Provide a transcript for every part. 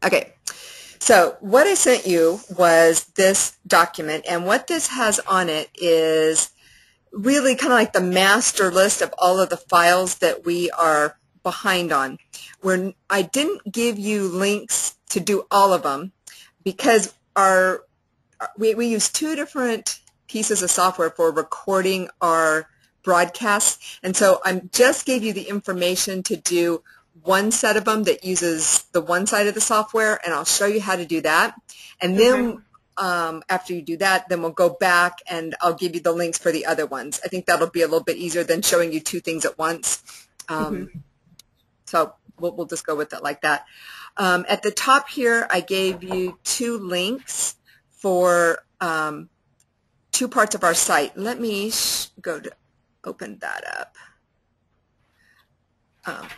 Okay, so what I sent you was this document, and what this has on it is really kind of like the master list of all of the files that we are behind on. Where I didn't give you links to do all of them because we use two different pieces of software for recording our broadcasts, and so I just gave you the information to do one set of them that uses the one side of the software, and I'll show you how to do that. And then after you do that, then we'll go back and I'll give you the links for the other ones. I think that'll be a little bit easier than showing you two things at once. So we'll just go with it like that. At the top here, I gave you two links for two parts of our site. Let me go to open that up.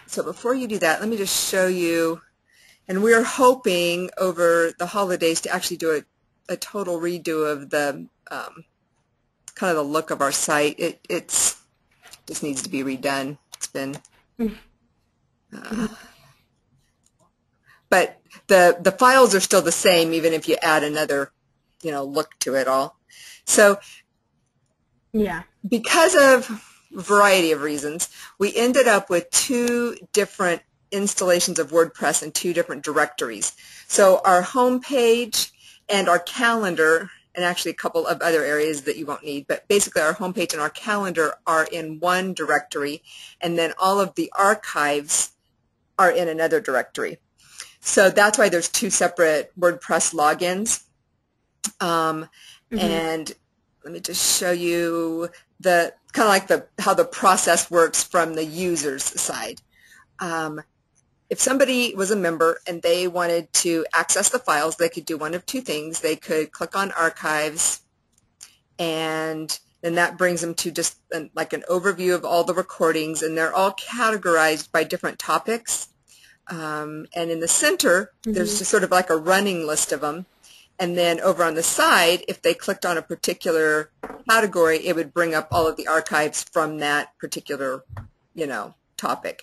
So before you do that, let me just show you, and we're hoping over the holidays to actually do a total redo of the kind of the look of our site. It's just needs to be redone. It's been, but the files are still the same even if you add another, look to it all. So yeah, because of a variety of reasons, we ended up with two different installations of WordPress in two different directories. So our home page and our calendar, and actually a couple of other areas that you won't need, but basically our home page and our calendar are in one directory, and then all of the archives are in another directory. So that's why there's two separate WordPress logins. And let me just show you the kind of like how the process works from the user's side. If somebody was a member and they wanted to access the files, they could do one of two things. They could click on Archives, and then that brings them to just like an overview of all the recordings, and they're all categorized by different topics. And in the center, there's just sort of like a running list of them. And then over on the side, if they clicked on a particular category, it would bring up all of the archives from that particular, topic.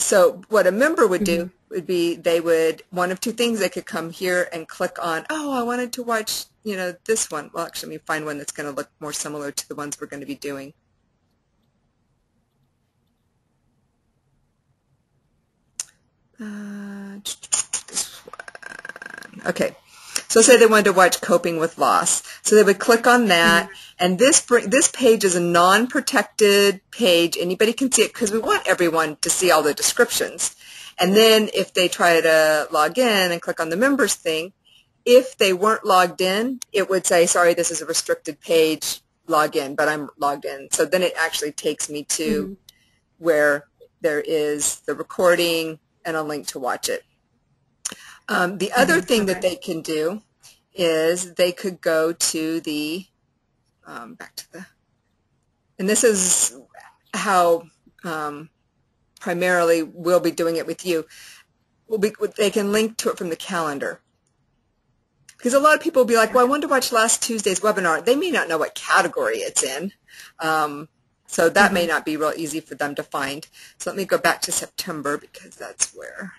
So what a member would do would be they would, one of two things, they could come here and click on, oh, I wanted to watch, this one. Well, actually, let me find one that's going to look more similar to the ones we're going to be doing. This one. Okay. So say they wanted to watch Coping with Loss. So they would click on that, and this page is a non-protected page. Anybody can see it because we want everyone to see all the descriptions. And then if they try to log in and click on the members thing, if they weren't logged in, it would say, sorry, this is a restricted page, log in, but I'm logged in. So then it actually takes me to where there is the recording and a link to watch it. The other thing that they can do is they could go to the, back to the, and this is how primarily we'll be doing it with you. They can link to it from the calendar. Because a lot of people will be like, well, I wanted to watch last Tuesday's webinar. They may not know what category it's in. So that may not be real easy for them to find. So let me go back to September because that's where.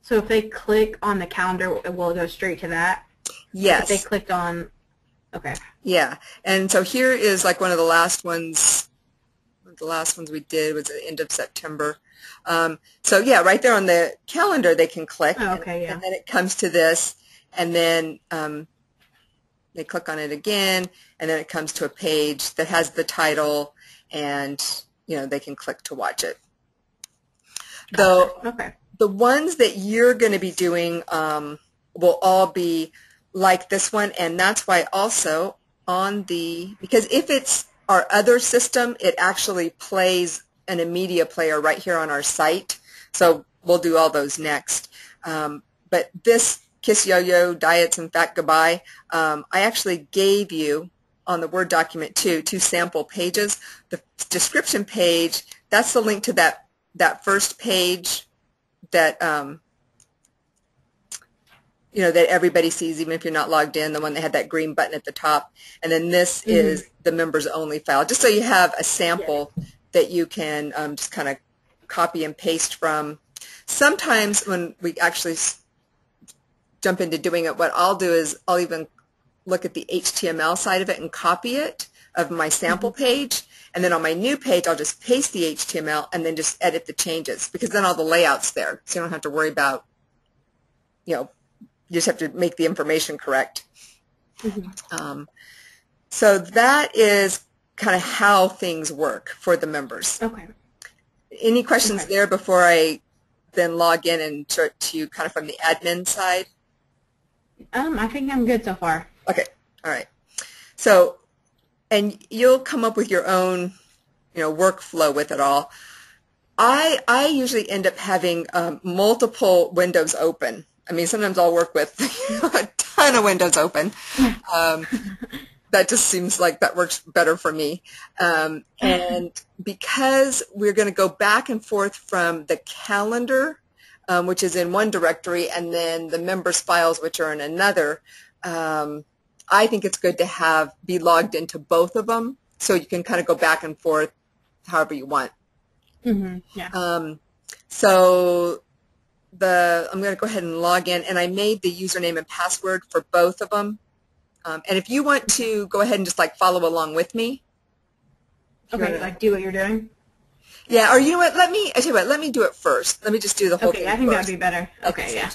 So if they click on the calendar, will it go straight to that? Yes. If they clicked on, okay. Yeah. And so here is like one of the last ones. The last ones we did was at the end of September. So yeah, right there on the calendar they can click. Oh, okay, yeah. And then it comes to this, and then they click on it again, and then it comes to a page that has the title, and they can click to watch it. Though. Okay. The ones that you're going to be doing will all be like this one, and that's why also on because if it's our other system, it actually plays an media player right here on our site. So we'll do all those next. But this Kiss Yo-Yo, Diets, and Fat Goodbye, I actually gave you on the Word document two sample pages. The description page, that's the link to that first page that that everybody sees, even if you're not logged in, the one that had that green button at the top. And then this is the members only file, just so you have a sample that you can just kind of copy and paste from. Sometimes when we actually jump into doing it, what I'll do is I'll even look at the HTML side of it and copy it of my sample page, and then on my new page I'll just paste the HTML and then just edit the changes, because then all the layout's there, so you don't have to worry about, you just have to make the information correct. So that is kind of how things work for the members. Okay. Any questions there before I then log in and show it to you kind of from the admin side? I think I'm good so far. Okay. All right. So, and you'll come up with your own, workflow with it all. I usually end up having multiple windows open. I mean, sometimes I'll work with a ton of windows open. That just seems like that works better for me. And because we're going to go back and forth from the calendar, which is in one directory, and then the members files, which are in another, I think it's good to be logged into both of them, so you can kind of go back and forth however you want. Yeah. So I'm going to go ahead and log in, and I made the username and password for both of them. And if you want to go ahead and just follow along with me. Okay, do what you're doing? Yeah, or you know what, I tell you what, let me do it first. Let me just do the whole thing Okay, I think first. that'd be better. Okay, yeah.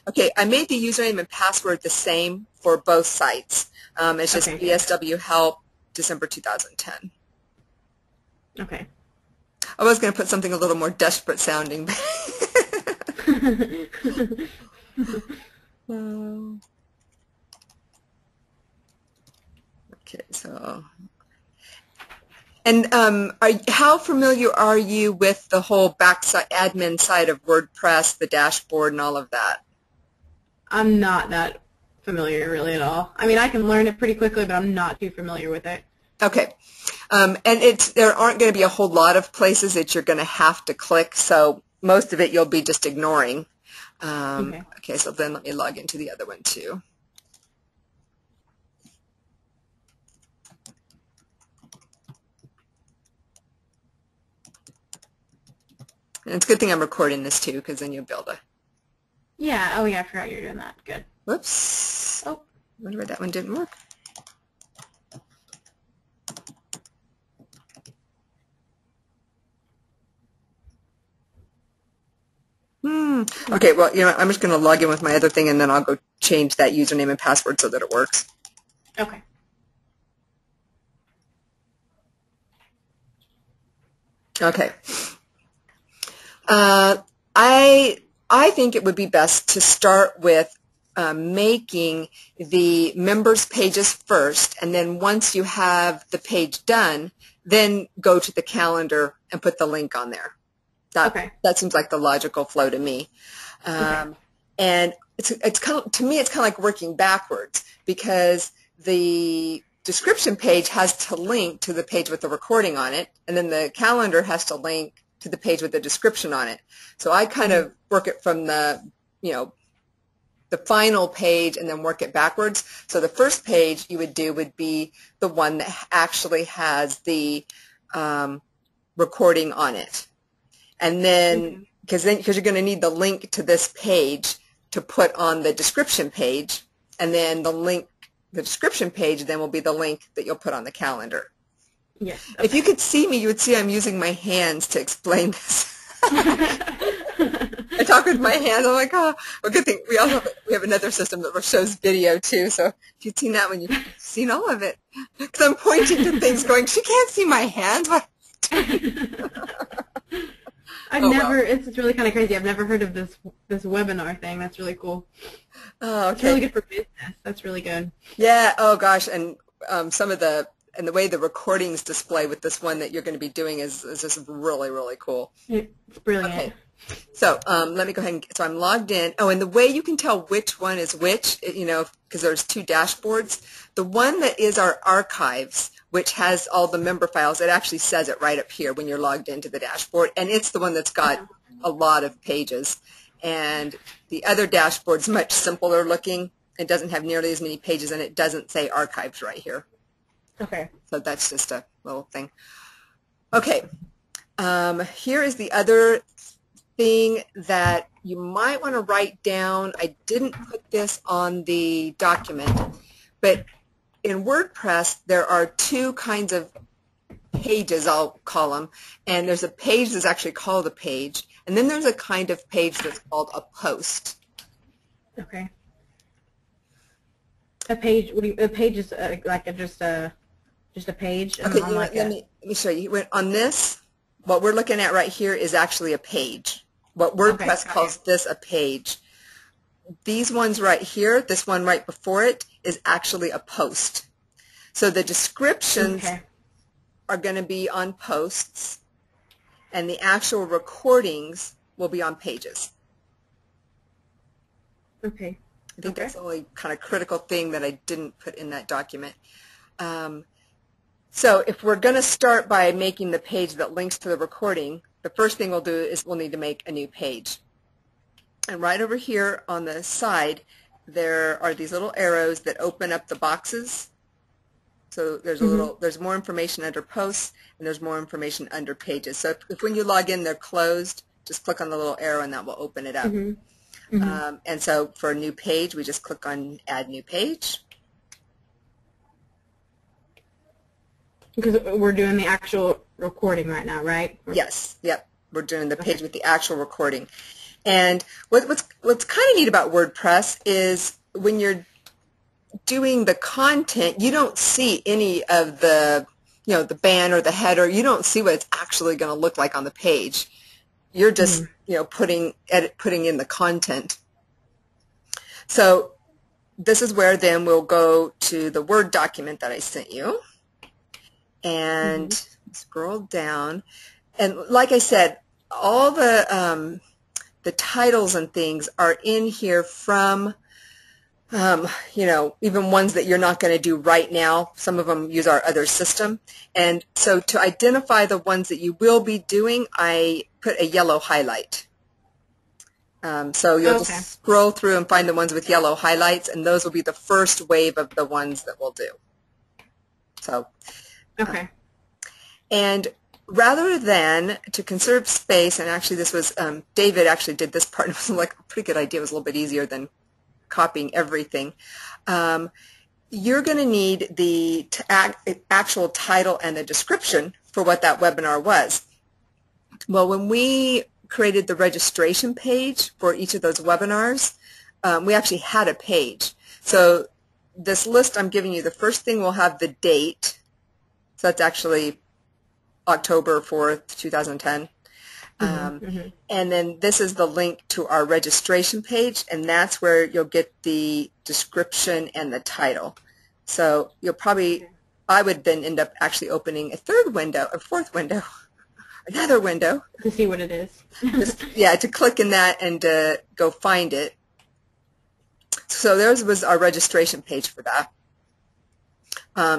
Okay, I made the username and password the same for both sites. It's just BSW Help, December 2010. Okay. I was going to put something a little more desperate sounding. Okay, so, and how familiar are you with the whole backside admin side of WordPress, the dashboard, and all of that? I'm not that familiar really at all. I mean, I can learn it pretty quickly, but I'm not too familiar with it. Okay, and there aren't going to be a whole lot of places that you're going to have to click, so most of it you'll be just ignoring. Okay, so then let me log into the other one too. And it's a good thing I'm recording this too, because then you'll be able to. Yeah, oh yeah, I forgot you were doing that. Good. Whoops. Oh, I wonder why that one didn't work. Okay, well, I'm just going to log in with my other thing, and then I'll go change that username and password so that it works. Okay. Okay. I think it would be best to start with making the members pages first, and then once you have the page done, then go to the calendar and put the link on there. That seems like the logical flow to me. And it's kind of, to me, it's kind of like working backwards, because the description page has to link to the page with the recording on it, and then the calendar has to link to the page with the description on it. So I kind of work it from the final page and then work it backwards. So the first page you would do would be the one that actually has the recording on it. And then, because you're going to need the link to this page to put on the description page, and then the description page then will be the link that you'll put on the calendar. Yes. Okay. If you could see me, you would see I'm using my hands to explain this. I talk with my hands. I'm like, oh, well, good thing we have another system that shows video too. So if you've seen that one, you've seen all of it. Because I'm pointing to things, going, she can't see my hands. It's really kind of crazy. I've never heard of this webinar thing. That's really cool. Oh, okay. It's really good for business. That's really good. Yeah. Oh gosh, and the way the recordings display with this one that you're going to be doing is just really, really cool. It's brilliant. Okay. So let me go ahead so I'm logged in. Oh, and the way you can tell which one is which, because there's two dashboards. The one that is our archives, which has all the member files, it actually says it right up here when you're logged into the dashboard, and it's the one that's got a lot of pages. And the other dashboard's much simpler looking. It doesn't have nearly as many pages, and it doesn't say archives right here. Okay. So that's just a little thing. Okay. Here is the other thing that you might want to write down. I didn't put this on the document, but in WordPress there are two kinds of pages, I'll call them, and there's a page that's actually called a page, and then there's a kind of page that's called a post. Okay. A page. A page is like just a page. Okay, let me show you. On this, what we're looking at right here is actually a page. What WordPress calls this a page. These ones right here, this one right before it, is actually a post. So the descriptions are going to be on posts, and the actual recordings will be on pages. Okay. I think that's the only kind of critical thing that I didn't put in that document. So if we're going to start by making the page that links to the recording, the first thing we'll do is we'll need to make a new page. And right over here on the side, there are these little arrows that open up the boxes. So there's there's more information under posts, and there's more information under pages. So if when you log in they're closed, just click on the little arrow and that will open it up. And so for a new page, we just click on Add New Page. Because we're doing the actual recording right now, right? Yes, yep. We're doing the page with the actual recording. And what's kind of neat about WordPress is when you're doing the content, you don't see any of the, the banner or the header. You don't see what it's actually going to look like on the page. You're just, putting in the content. So this is where then we'll go to the Word document that I sent you and scroll down. And like I said, all the titles and things are in here from even ones that you're not going to do right now. Some of them use our other system. And so to identify the ones that you will be doing, I put a yellow highlight. So you'll just scroll through and find the ones with yellow highlights, and those will be the first wave of the ones that we'll do. So, and rather than to conserve space, and actually this was, David actually did this part, and it was like a pretty good idea. It was a little bit easier than copying everything. You're going to need the actual title and the description for what that webinar was. Well, when we created the registration page for each of those webinars, we actually had a page. So this list I'm giving you, the first thing will have the date. So that's actually October 4th, 2010. And then this is the link to our registration page, and that's where you'll get the description and the title. So you'll probably, I would then end up actually opening a fourth window, another window. To see what it is. To click in that and go find it. So there was our registration page for that.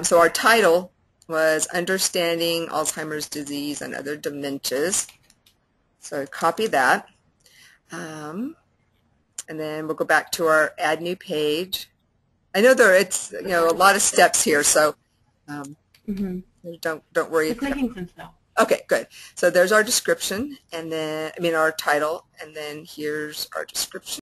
So our title was Understanding Alzheimer's Disease and Other Dementias. So copy that, and then we'll go back to our Add New Page. I know it's a lot of steps here, so don't worry. It's making sense though. Okay, good. So there's our description, and then our title, and then here's our description.